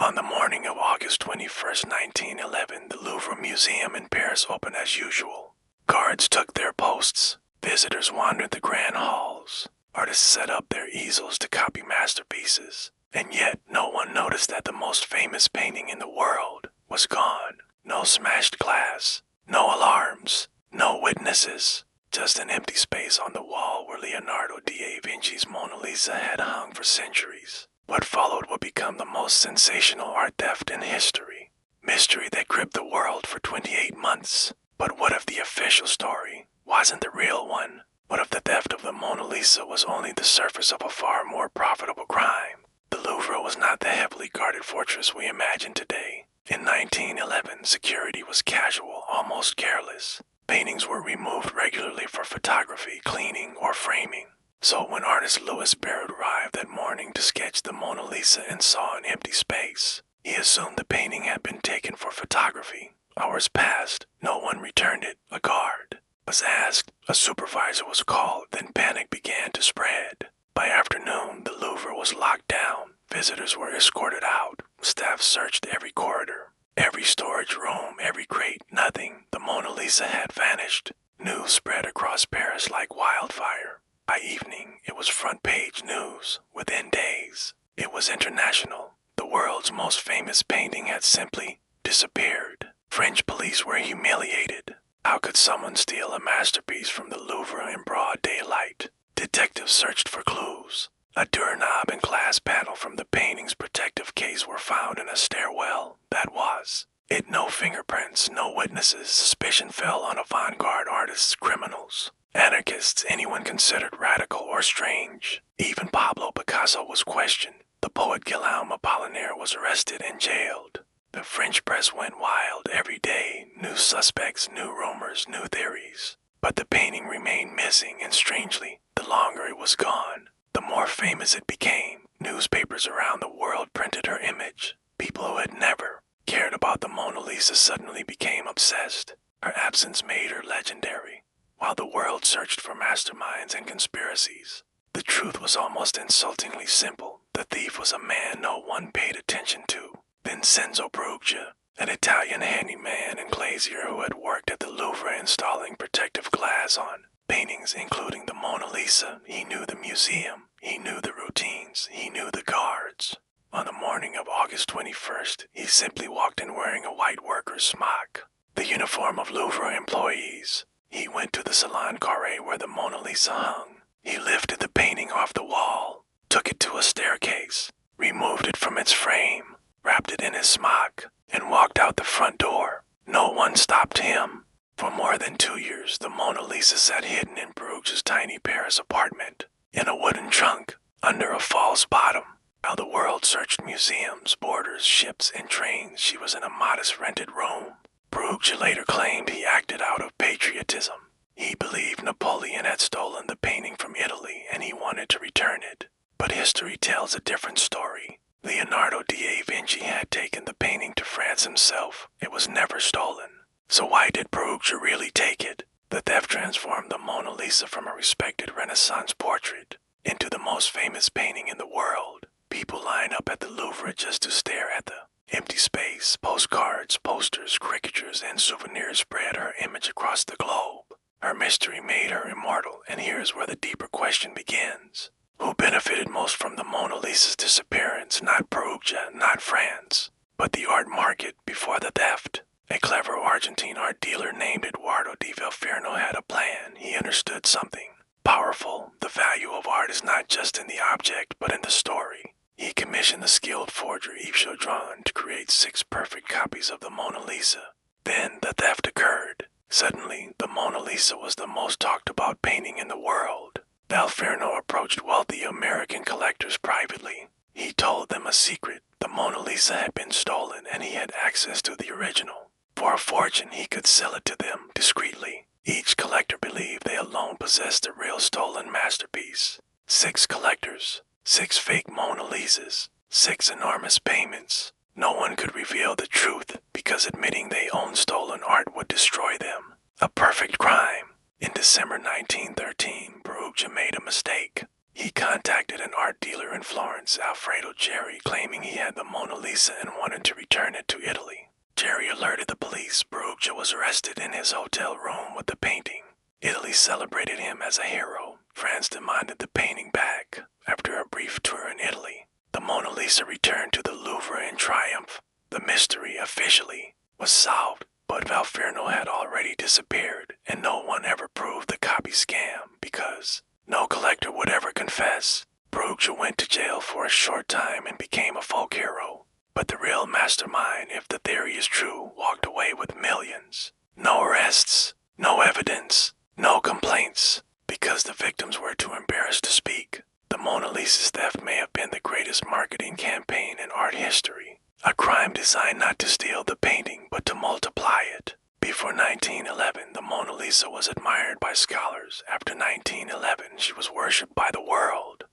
On the morning of August 21st, 1911, the Louvre Museum in Paris opened as usual. Guards took their posts, visitors wandered the grand halls, artists set up their easels to copy masterpieces, and yet no one noticed that the most famous painting in the world was gone. No smashed glass, no alarms, no witnesses, just an empty space on the wall where Leonardo da Vinci's Mona Lisa had hung for centuries. What followed would become the most sensational art theft in history. Mystery that gripped the world for 28 months. But what if the official story wasn't the real one? What if the theft of the Mona Lisa was only the surface of a far more profitable crime? The Louvre was not the heavily guarded fortress we imagine today. In 1911, security was casual, almost careless. Paintings were removed regularly for photography, cleaning, or framing. So when artist Louis Barrett arrived that morning to sketch the Mona Lisa and saw an empty space, he assumed the painting had been taken for photography. Hours passed, no one returned it. A guard was asked, a supervisor was called, then panic began to spread. By afternoon, the Louvre was locked down. Visitors were escorted out. Staff searched every corridor, every storage room, every crate. Nothing. The Mona Lisa had vanished. News spread across Paris like wildfire. By evening, it was front-page news. Within days, it was international. The world's most famous painting had simply disappeared. French police were humiliated. How could someone steal a masterpiece from the Louvre in broad daylight? Detectives searched for clues. A doorknob and glass panel from the painting's protective case were found in a stairwell. That was it. No fingerprints, no witnesses. Suspicion fell on avant-garde artists, criminals, anarchists, anyone considered radical or strange. Even Pablo Picasso was questioned. The poet Guillaume Apollinaire was arrested and jailed. The French press went wild every day. New suspects, new rumors, new theories. But the painting remained missing, and strangely, the longer it was gone, the more famous it became. Newspapers around the world printed her image. People who had never cared about the Mona Lisa suddenly became obsessed. Her absence made her legendary. While the world searched for masterminds and conspiracies, the truth was almost insultingly simple. The thief was a man no one paid attention to. Vincenzo Peruggia, an Italian handyman and glazier who had worked at the Louvre installing protective glass on paintings including the Mona Lisa. He knew the museum, he knew the routines, he knew the guards. On the morning of August 21st, he simply walked in wearing a white worker's smock, the uniform of Louvre employees. He went to the Salon Carré where the Mona Lisa hung. He lifted the painting off the wall, took it to a staircase, removed it from its frame, wrapped it in his smock, and walked out the front door. No one stopped him. For more than 2 years, the Mona Lisa sat hidden in Peruggia's tiny Paris apartment, in a wooden trunk, under a false bottom. While the world searched museums, borders, ships, and trains, she was in a modest rented room. Peruggia later claimed he acted out of patriotism. He believed Napoleon had stolen the painting from Italy and he wanted to return it. But history tells a different story. Leonardo da Vinci had taken the painting to France himself. It was never stolen. So why did Peruggia really take it? The theft transformed the Mona Lisa from a respected Renaissance portrait into the most famous painting in the world. People lined up at the Louvre just to stare at the empty space. Postcards, posters, caricatures, and souvenirs spread her image across the globe. Her mystery made her immortal, and here's where the deeper question begins. Who benefited most from the Mona Lisa's disappearance? Not Peruggia, not France, but the art market before the theft. A clever Argentine art dealer named Eduardo di Valferno had a plan. He understood something powerful. The value of art is not just in the object, but in the story. He commissioned the skilled forger Yves Chaudron to create 6 perfect copies of the Mona Lisa. Then the theft occurred. Suddenly, the Mona Lisa was the most talked about painting in the world. Valferno approached wealthy American collectors privately. He told them a secret. The Mona Lisa had been stolen and he had access to the original. For a fortune, he could sell it to them discreetly. Each collector believed they alone possessed the real stolen masterpiece. 6 collectors, 6 fake Mona Lisas, 6 enormous payments. No one could reveal the truth because admitting they owned stolen art would destroy them. A perfect crime. In December 1913, Peruggia made a mistake. He contacted an art dealer in Florence, Alfredo Geri, claiming he had the Mona Lisa and wanted to return it to Italy. Geri alerted the police. Peruggia was arrested in his hotel room with the painting. Italy celebrated him as a hero. France demanded the painting back. After a brief tour in Italy, the Mona Lisa returned to the Louvre in triumph. The mystery, officially, was solved, but Valferno had already disappeared, and no one ever proved the copy scam because no collector would ever confess. Peruggia went to jail for a short time and became a folk hero. But the real mastermind, if the theory is true, walked away with millions. No arrests, no evidence, no complaints, because the victims were too embarrassed to speak. The Mona Lisa's theft may have been the greatest marketing campaign in art history. A crime designed not to steal the painting, but to multiply it. Before 1911, the Mona Lisa was admired by scholars. After 1911, she was worshipped by the world.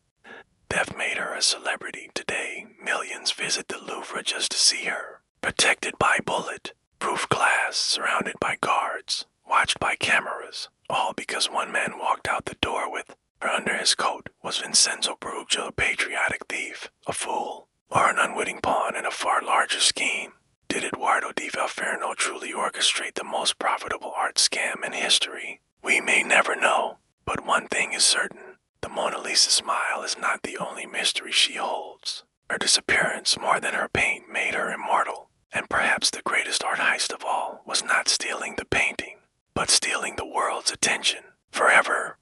Theft made her a celebrity. Today, millions visit the Louvre just to see her. Protected by bullet-proof glass, surrounded by guards, watched by cameras, all because one man walked out the door with her under his coat. Was Vincenzo Peruggia a patriotic thief, a fool, or an unwitting pawn in a far larger scheme? Did Eduardo di Valferno truly orchestrate the most profitable art scam in history? We may never know, but one thing is certain. The Mona Lisa smile is not the only mystery she holds. Her disappearance, more than her paint, made her immortal. And perhaps the greatest art heist of all was not stealing the painting, but stealing the world's attention forever.